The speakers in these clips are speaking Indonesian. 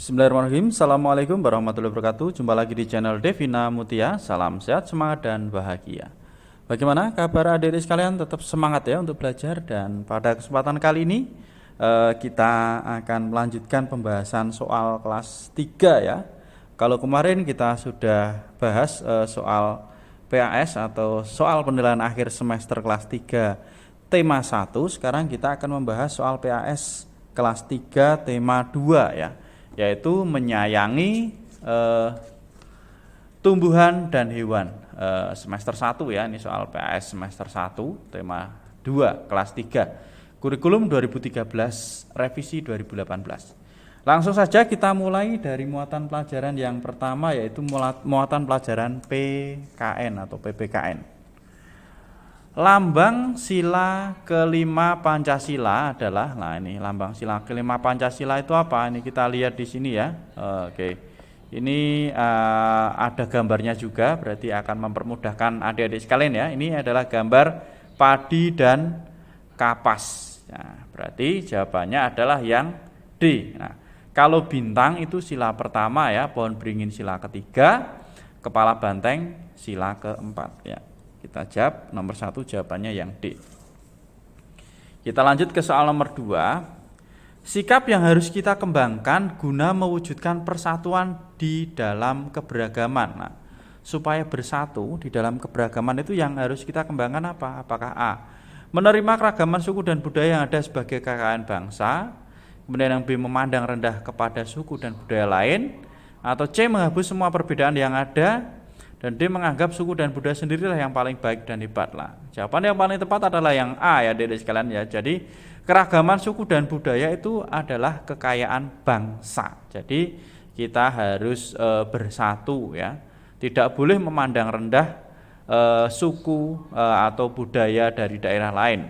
Bismillahirrahmanirrahim. Assalamualaikum warahmatullahi wabarakatuh. Jumpa lagi di channel Devina Mutia. Salam sehat, semangat, dan bahagia. Bagaimana kabar adik-adik sekalian? Tetap semangat ya untuk belajar. Dan pada kesempatan kali ini kita akan melanjutkan pembahasan soal kelas 3 ya. Kalau kemarin kita sudah bahas soal PAS atau soal penilaian akhir semester kelas 3 tema 1. Sekarang kita akan membahas soal PAS kelas 3 tema 2 ya, yaitu menyayangi tumbuhan dan hewan. Semester 1 ya, ini soal PAS semester 1 tema 2 kelas 3 kurikulum 2013 revisi 2018. Langsung saja kita mulai dari muatan pelajaran yang pertama, yaitu muatan pelajaran PKN atau PPKN. Lambang sila kelima Pancasila adalah, nah ini lambang sila kelima Pancasila itu apa? Ini kita lihat di sini ya. Oke, ini ada gambarnya juga, berarti akan mempermudahkan adik-adik sekalian ya. Ini adalah gambar padi dan kapas. Nah, berarti jawabannya adalah yang D. Nah, kalau bintang itu sila pertama ya, pohon beringin sila ketiga, kepala banteng sila keempat ya. Kita jawab nomor 1, jawabannya yang D. Kita lanjut ke soal nomor 2. Sikap yang harus kita kembangkan guna mewujudkan persatuan di dalam keberagaman. Nah, supaya bersatu di dalam keberagaman itu yang harus kita kembangkan apa? Apakah A, menerima keragaman suku dan budaya yang ada sebagai kekayaan bangsa, kemudian yang B, memandang rendah kepada suku dan budaya lain, atau C, menghapus semua perbedaan yang ada, dan D, menganggap suku dan budaya sendirilah yang paling baik dan hebat lah. Jawaban yang paling tepat adalah yang A ya adik-adik sekalian ya. Jadi keragaman suku dan budaya itu adalah kekayaan bangsa. Jadi kita harus bersatu ya. Tidak boleh memandang rendah suku atau budaya dari daerah lain.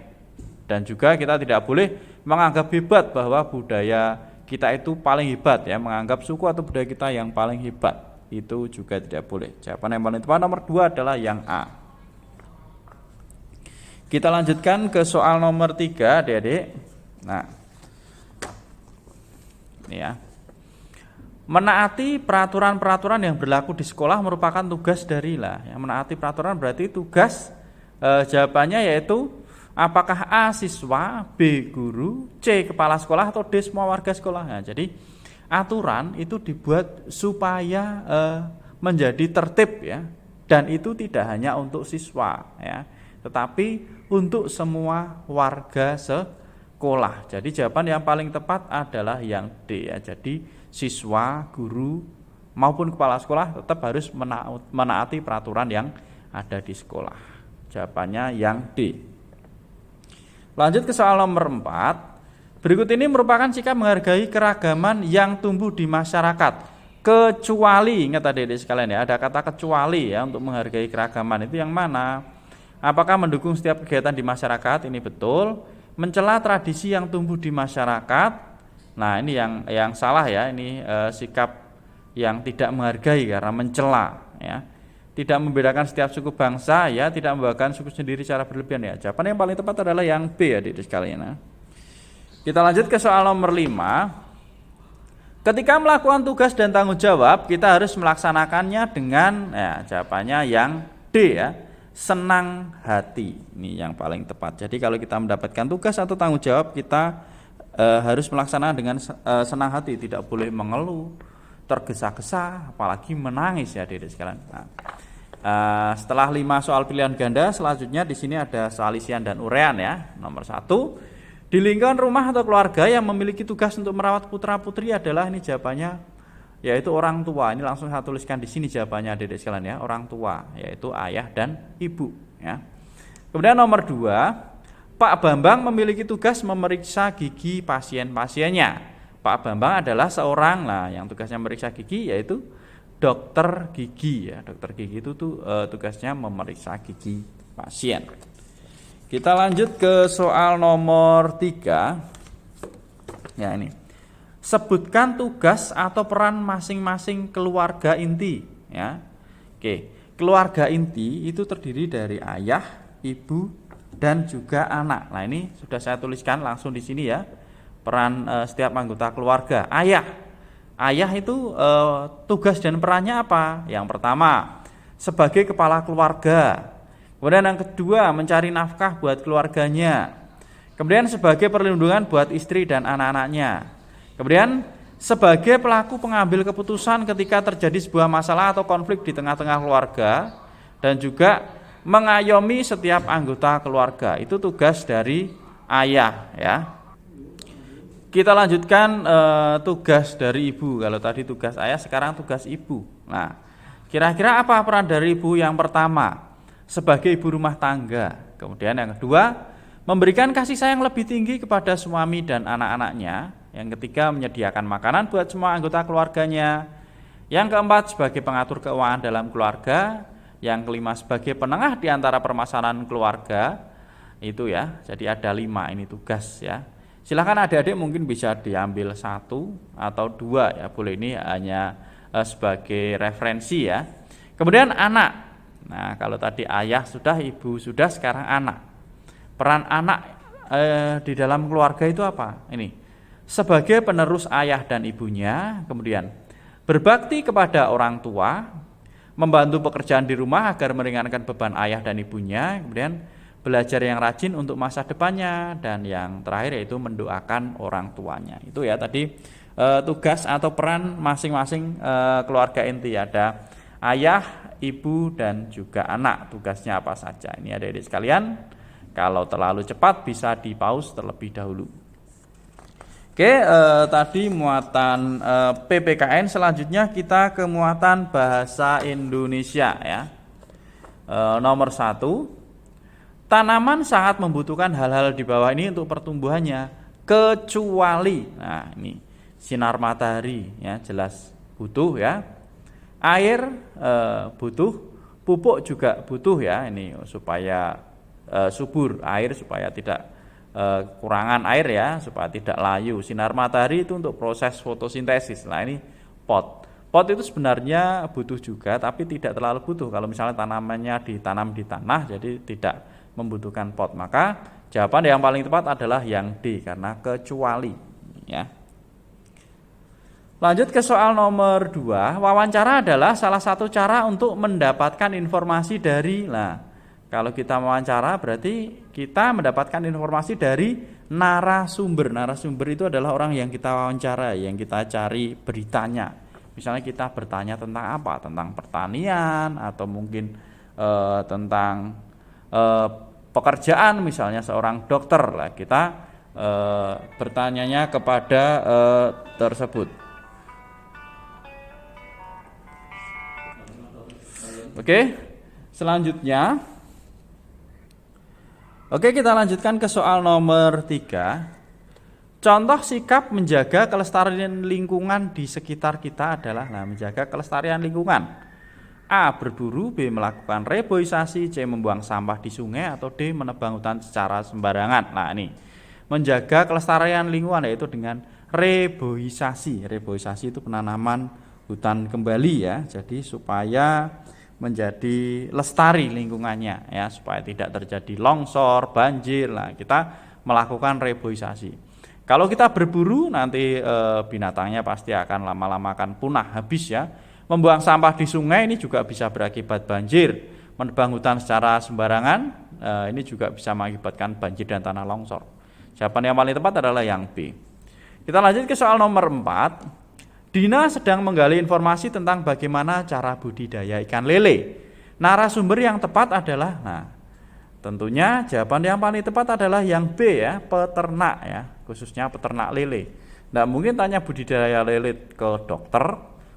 Dan juga kita tidak boleh menganggap hebat bahwa budaya kita itu paling hebat ya, menganggap suku atau budaya kita yang paling hebat. Itu juga tidak boleh. Jawaban yang paling tepat nomor 2 adalah yang A. Kita lanjutkan ke soal nomor 3 adik-adik. Nah, ini ya. Menaati peraturan-peraturan yang berlaku di sekolah merupakan tugas dari lah. Yang menaati peraturan berarti tugas, jawabannya yaitu apakah A, siswa, B, guru, C, kepala sekolah, atau D, semua warga sekolah. Nah, jadi aturan itu dibuat supaya menjadi tertib ya, dan itu tidak hanya untuk siswa ya, tetapi untuk semua warga sekolah. Jadi jawaban yang paling tepat adalah yang D ya. Jadi siswa, guru maupun kepala sekolah tetap harus menaati peraturan yang ada di sekolah. Jawabannya yang D. Lanjut ke soal nomor 4. Berikut ini merupakan sikap menghargai keragaman yang tumbuh di masyarakat. Kecuali, ingat adik-adik sekalian ya, ada kata kecuali ya untuk menghargai keragaman itu yang mana? Apakah mendukung setiap kegiatan di masyarakat? Ini betul. Mencela tradisi yang tumbuh di masyarakat. Nah, ini yang salah ya, ini sikap yang tidak menghargai karena mencela ya. Tidak membedakan setiap suku bangsa ya, tidak membedakan suku sendiri secara berlebihan ya. Jawaban yang paling tepat adalah yang B adik-adik sekalian ya. Kita lanjut ke soal nomor 5. Ketika melakukan tugas dan tanggung jawab, kita harus melaksanakannya dengan, ya jawabannya yang D ya, senang hati. Ini yang paling tepat. Jadi kalau kita mendapatkan tugas atau tanggung jawab, kita harus melaksanakan dengan senang hati. Tidak boleh mengeluh, tergesa-gesa, apalagi menangis ya adik-adik sekalian. Nah, setelah 5 soal pilihan ganda, selanjutnya di sini ada soal isian dan uraian ya. Nomor 1. Di lingkungan rumah atau keluarga yang memiliki tugas untuk merawat putra-putri adalah, ini jawabannya yaitu orang tua. Ini langsung saya tuliskan di sini jawabannya adik-adik sekalian ya, orang tua, yaitu ayah dan ibu ya. Kemudian nomor 2, Pak Bambang memiliki tugas memeriksa gigi pasien-pasiennya. Pak Bambang adalah seorang yang tugasnya memeriksa gigi yaitu dokter gigi ya. Dokter gigi itu tugasnya memeriksa gigi pasien. Kita lanjut ke soal nomor 3. Ya ini. Sebutkan tugas atau peran masing-masing keluarga inti ya. Oke, keluarga inti itu terdiri dari ayah, ibu, dan juga anak. Nah, ini sudah saya tuliskan langsung di sini ya. Peran setiap anggota keluarga. Ayah Ayah itu tugas dan perannya apa? Yang pertama, sebagai kepala keluarga. Kemudian yang kedua, mencari nafkah buat keluarganya. Kemudian sebagai perlindungan buat istri dan anak-anaknya. Kemudian sebagai pelaku pengambil keputusan ketika terjadi sebuah masalah atau konflik di tengah-tengah keluarga, dan juga mengayomi setiap anggota keluarga. Itu tugas dari ayah, ya. Kita lanjutkan tugas dari ibu. Kalau tadi tugas ayah, sekarang tugas ibu. Nah, kira-kira apa peran dari ibu? Yang pertama, sebagai ibu rumah tangga. Kemudian yang kedua, memberikan kasih sayang lebih tinggi kepada suami dan anak-anaknya. Yang ketiga, menyediakan makanan buat semua anggota keluarganya. Yang keempat, sebagai pengatur keuangan dalam keluarga. Yang kelima, sebagai penengah di antara permasalahan keluarga. Itu ya, jadi ada 5 ini tugas ya. Silakan adik-adik mungkin bisa diambil 1 atau 2 ya, boleh, ini hanya sebagai referensi ya. Kemudian anak. Nah, kalau tadi ayah sudah, ibu sudah, sekarang anak. Peran anak di dalam keluarga itu apa? Ini, sebagai penerus ayah dan ibunya, kemudian berbakti kepada orang tua, membantu pekerjaan di rumah agar meringankan beban ayah dan ibunya, kemudian belajar yang rajin untuk masa depannya, dan yang terakhir yaitu mendoakan orang tuanya. Itu ya tadi tugas atau peran masing-masing keluarga inti. Ada ayah, ibu, dan juga anak. Tugasnya apa saja? Ini adik-adik sekalian, kalau terlalu cepat bisa di-pause terlebih dahulu. Oke, tadi muatan PPKN. Selanjutnya kita ke muatan bahasa Indonesia ya. Nomor 1, tanaman sangat membutuhkan hal-hal di bawah ini untuk pertumbuhannya, kecuali, nah ini sinar matahari ya, jelas butuh ya, air butuh, pupuk juga butuh ya, ini supaya subur air, supaya tidak kurangan air ya, supaya tidak layu. Sinar matahari itu untuk proses fotosintesis. Nah ini pot itu sebenarnya butuh juga, tapi tidak terlalu butuh. Kalau misalnya tanamannya ditanam di tanah, jadi tidak membutuhkan pot. Maka jawaban yang paling tepat adalah yang D, karena kecuali ya. Lanjut ke soal nomor 2. Wawancara adalah salah satu cara untuk mendapatkan informasi dari, nah kalau kita wawancara berarti kita mendapatkan informasi dari narasumber. Narasumber itu adalah orang yang kita wawancara, yang kita cari beritanya. Misalnya kita bertanya tentang apa? Tentang pertanian, atau mungkin tentang pekerjaan, misalnya seorang dokter lah, kita bertanyanya kepada tersebut. Oke, selanjutnya, kita lanjutkan ke soal nomor 3. Contoh sikap menjaga kelestarian lingkungan di sekitar kita adalah, nah, menjaga kelestarian lingkungan. A. Berburu, B. Melakukan reboisasi, C. Membuang sampah di sungai, atau D. Menebang hutan secara sembarangan. Nah ini, menjaga kelestarian lingkungan yaitu dengan reboisasi. Reboisasi itu penanaman hutan kembali ya, jadi supaya menjadi lestari lingkungannya ya, supaya tidak terjadi longsor, banjir. Nah kita melakukan reboisasi. Kalau kita berburu, nanti binatangnya pasti akan lama-lama akan punah, habis ya. Membuang sampah di sungai ini juga bisa berakibat banjir. Menebang hutan secara sembarangan ini juga bisa mengakibatkan banjir dan tanah longsor. Jawaban yang paling tepat adalah yang B. Kita lanjut ke soal nomor 4. Dina sedang menggali informasi tentang bagaimana cara budidaya ikan lele. Narasumber yang tepat adalah, nah tentunya jawaban yang paling tepat adalah yang B ya, peternak ya, khususnya peternak lele. Nggak mungkin tanya budidaya lele ke dokter,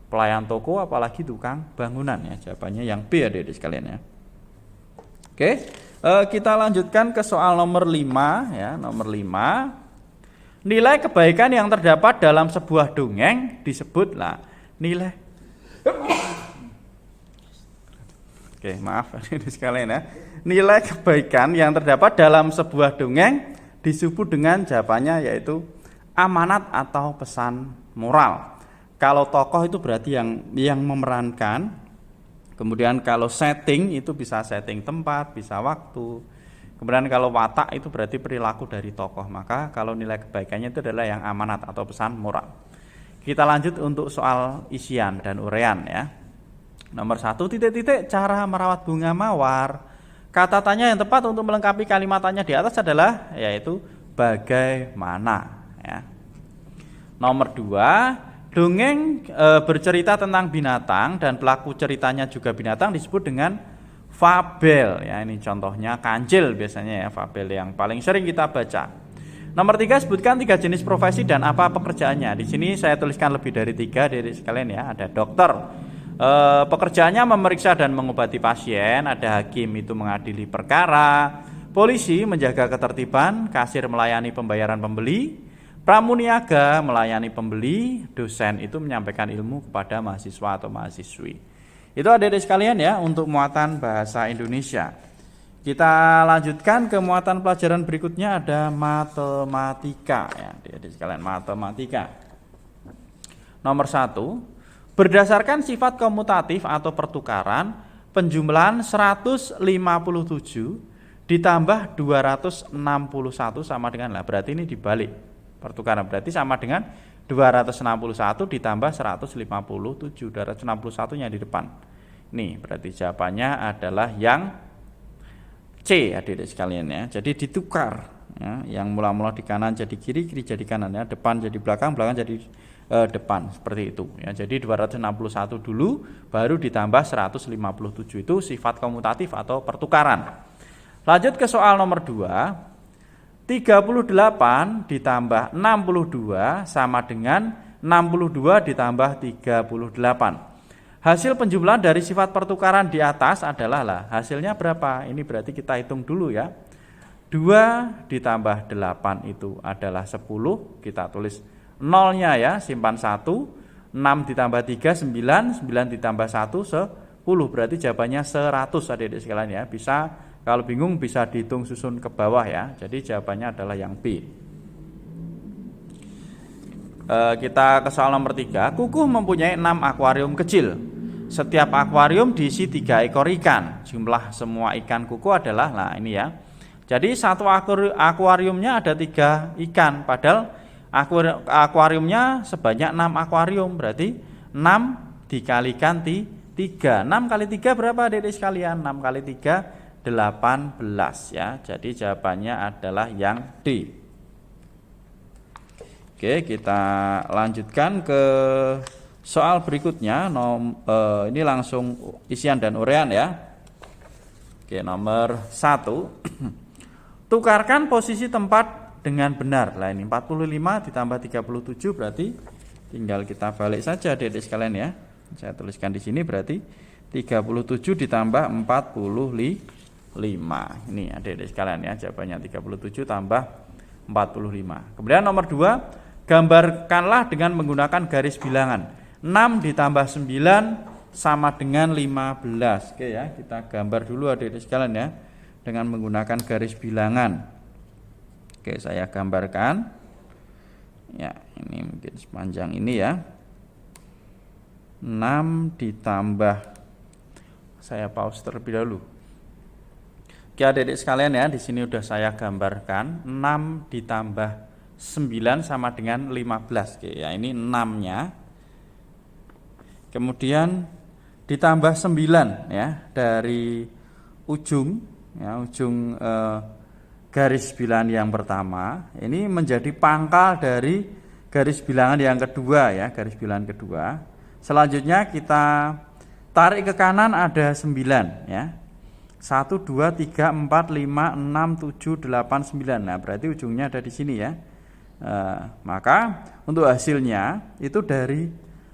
pelayan toko, apalagi tukang bangunan ya. Jawabannya yang B ya adik-adik sekalian ya. Oke, kita lanjutkan ke soal nomor 5 ya. Nomor 5, nilai kebaikan yang terdapat dalam sebuah dongeng disebutlah nilai. Oke, maaf adik-adik sekalian ya. Nilai kebaikan yang terdapat dalam sebuah dongeng disebut dengan, jawabannya yaitu amanat atau pesan moral. Kalau tokoh itu berarti yang memerankan. Kemudian kalau setting itu bisa setting tempat, bisa waktu. Kemudian kalau watak itu berarti perilaku dari tokoh. Maka kalau nilai kebaikannya itu adalah yang amanat atau pesan moral. Kita lanjut untuk soal isian dan uraian ya. Nomor 1, titik-titik cara merawat bunga mawar. Kata tanya yang tepat untuk melengkapi kalimat tanya di atas adalah yaitu bagaimana ya. Nomor 2, dongeng bercerita tentang binatang dan pelaku ceritanya juga binatang disebut dengan fabel ya. Ini contohnya kancil biasanya ya, fabel yang paling sering kita baca. Nomor 3, sebutkan 3 jenis profesi dan apa pekerjaannya. Di sini saya tuliskan lebih dari 3 dari sekalian ya. Ada dokter, pekerjaannya memeriksa dan mengobati pasien. Ada hakim, itu mengadili perkara. Polisi menjaga ketertiban. Kasir melayani pembayaran pembeli. Pramuniaga melayani pembeli. Dosen itu menyampaikan ilmu kepada mahasiswa atau mahasiswi. Itu adik-adik sekalian ya untuk muatan bahasa Indonesia. Kita lanjutkan ke muatan pelajaran berikutnya, ada matematika ya, adik-adik sekalian, matematika. Nomor 1, berdasarkan sifat komutatif atau pertukaran, penjumlahan 157 ditambah 261 sama dengan, lah berarti ini dibalik. Pertukaran berarti sama dengan 261 ditambah 157, 261 nya di depan. Nih, berarti jawabannya adalah yang C, adik-adik sekalian ya. Jadi ditukar ya, yang mula-mula di kanan jadi kiri, kiri jadi kanan ya, depan jadi belakang, belakang jadi depan, seperti itu ya. Jadi 261 dulu baru ditambah 157, itu sifat komutatif atau pertukaran. Lanjut ke soal nomor 2. 38 ditambah 62 sama dengan 62 ditambah 38. Hasil penjumlahan dari sifat pertukaran di atas adalah, lah hasilnya berapa? Ini berarti kita hitung dulu ya. 2 ditambah 8 itu adalah 10. Kita tulis nolnya ya, simpan 1. 6 ditambah 3, 9. 9 ditambah 1, 10. Berarti jawabannya 100 adik-adik sekalian ya. Bisa, kalau bingung bisa dihitung susun ke bawah ya. Jadi jawabannya adalah yang B. Kita ke soal nomor 3. Kukuh mempunyai 6 akuarium kecil. Setiap akuarium diisi 3 ekor ikan. Jumlah semua ikan kukuh adalah, nah ini ya. Jadi satu akuariumnya ada 3 ikan. Padahal akuariumnya sebanyak 6 akuarium. Berarti 6 dikalikan 3. 6 kali 3 berapa adik-adik sekalian? 6 kali 3 18 ya. Jadi jawabannya adalah yang D. Oke, kita lanjutkan ke soal berikutnya. Ini langsung isian dan uraian ya. Oke, nomor 1. Tukarkan posisi tempat dengan benar. Lah ini 45 ditambah 37 berarti tinggal kita balik saja adik-adik sekalian ya. Saya tuliskan di sini berarti 37 ditambah 45. Ini adik-adik sekalian ya, jawabannya 37 tambah 45. Kemudian nomor 2. Gambarkanlah dengan menggunakan garis bilangan. 6 ditambah 9 sama dengan 15. Oke ya, kita gambar dulu adik-adik sekalian ya, dengan menggunakan garis bilangan. Oke, saya gambarkan. Ya, ini mungkin sepanjang ini ya. 6 ditambah, saya pause terlebih dahulu. Oke adik-adik sekalian ya, di sini udah saya gambarkan. 6 ditambah 9 sama dengan 15. Oke, ya ini 6-nya. Kemudian ditambah 9 ya dari ujung ya, ujung garis bilangan yang pertama. Ini menjadi pangkal dari garis bilangan yang kedua ya, garis bilangan kedua. Selanjutnya kita tarik ke kanan ada 9 ya. 1 2 3 4 5 6 7 8 9. Nah, berarti ujungnya ada di sini ya. Maka untuk hasilnya itu dari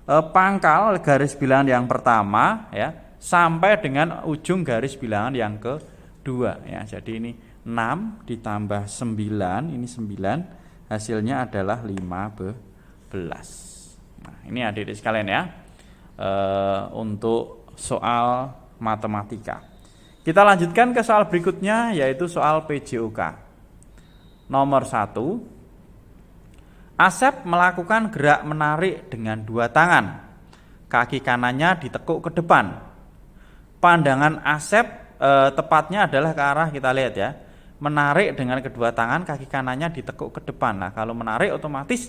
pangkal garis bilangan yang pertama ya sampai dengan ujung garis bilangan yang kedua ya. Jadi ini 6 ditambah 9, ini 9, hasilnya adalah 15. Nah, ini adik-adik sekalian ya, untuk soal matematika. Kita lanjutkan ke soal berikutnya, yaitu soal PJOK. Nomor 1. Asep melakukan gerak menarik dengan 2 tangan. Kaki kanannya ditekuk ke depan. Pandangan Asep tepatnya adalah ke arah, kita lihat ya, menarik dengan kedua tangan, kaki kanannya ditekuk ke depan. Nah, kalau menarik otomatis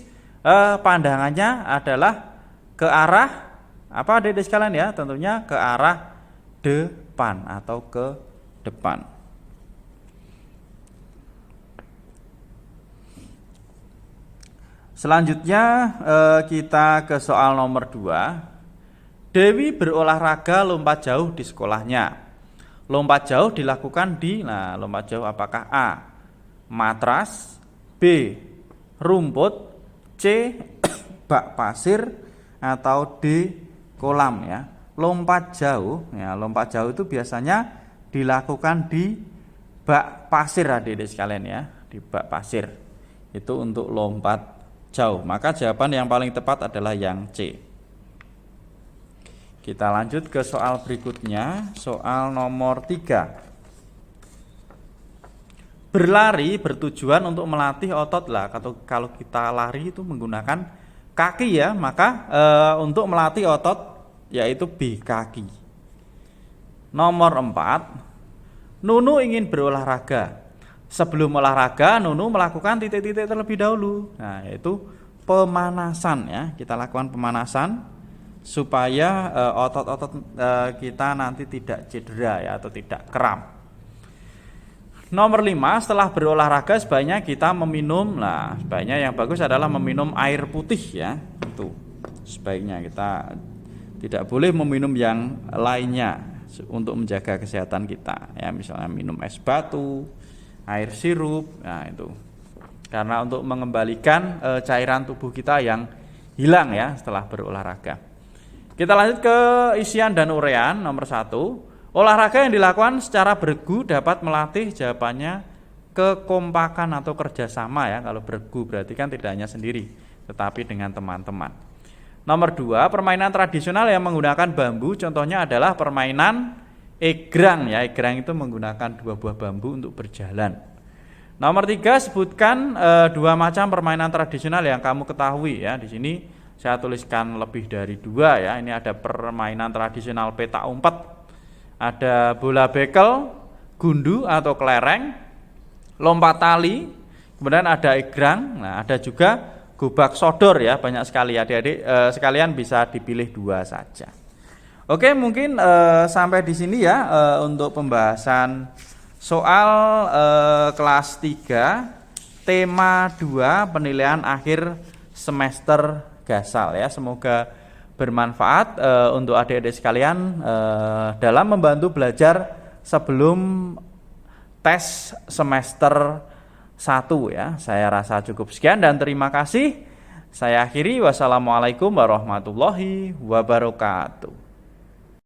Pandangannya adalah ke arah apa adik-adik sekalian ya? Tentunya ke arah depan atau ke depan. Selanjutnya kita ke soal nomor 2. Dewi berolahraga lompat jauh di sekolahnya. Lompat jauh dilakukan lompat jauh apakah A. matras, B. rumput, C. bak pasir, atau D. kolam ya. Lompat jauh itu biasanya dilakukan di bak pasir adik-adik sekalian ya, di bak pasir. Itu untuk lompat jauh. Maka jawaban yang paling tepat adalah yang C. Kita lanjut ke soal berikutnya, soal nomor 3. Berlari bertujuan untuk melatih otot lah. Kalau kita lari itu menggunakan kaki ya, maka untuk melatih otot yaitu B, kaki. Nomor 4. Nunu ingin berolahraga. Sebelum olahraga, Nunu melakukan titik-titik terlebih dahulu. Nah, yaitu pemanasan ya. Kita lakukan pemanasan supaya otot-otot kita nanti tidak cedera ya, atau tidak kram. Nomor 5, setelah berolahraga sebaiknya kita meminum. Sebaiknya yang bagus adalah meminum air putih ya. Itu sebaiknya kita tidak boleh meminum yang lainnya untuk menjaga kesehatan kita ya, misalnya minum es batu, air sirup. Itu karena untuk mengembalikan cairan tubuh kita yang hilang ya setelah berolahraga. Kita lanjut ke isian dan uraian. Nomor 1, olahraga yang dilakukan secara bergu dapat melatih jawabannya kekompakan atau kerjasama ya. Kalau bergu berarti kan tidak hanya sendiri, tetapi dengan teman-teman. Nomor 2, permainan tradisional yang menggunakan bambu, contohnya adalah permainan egrang ya. Egrang itu menggunakan 2 buah bambu untuk berjalan. Nomor 3, sebutkan 2 macam permainan tradisional yang kamu ketahui ya. Di sini saya tuliskan lebih dari 2 ya. Ini ada permainan tradisional petak umpet, ada bola bekel, gundu atau kelereng, lompat tali, kemudian ada egrang. Ada juga gobak sodor ya. Banyak sekali adik-adik sekalian bisa dipilih 2 saja. Oke, mungkin sampai di sini ya untuk pembahasan soal kelas 3 tema 2 penilaian akhir semester Gasal ya. Semoga bermanfaat untuk adik-adik sekalian dalam membantu belajar sebelum tes semester 1 ya. Saya rasa cukup sekian dan terima kasih. Saya akhiri, wassalamualaikum warahmatullahi wabarakatuh.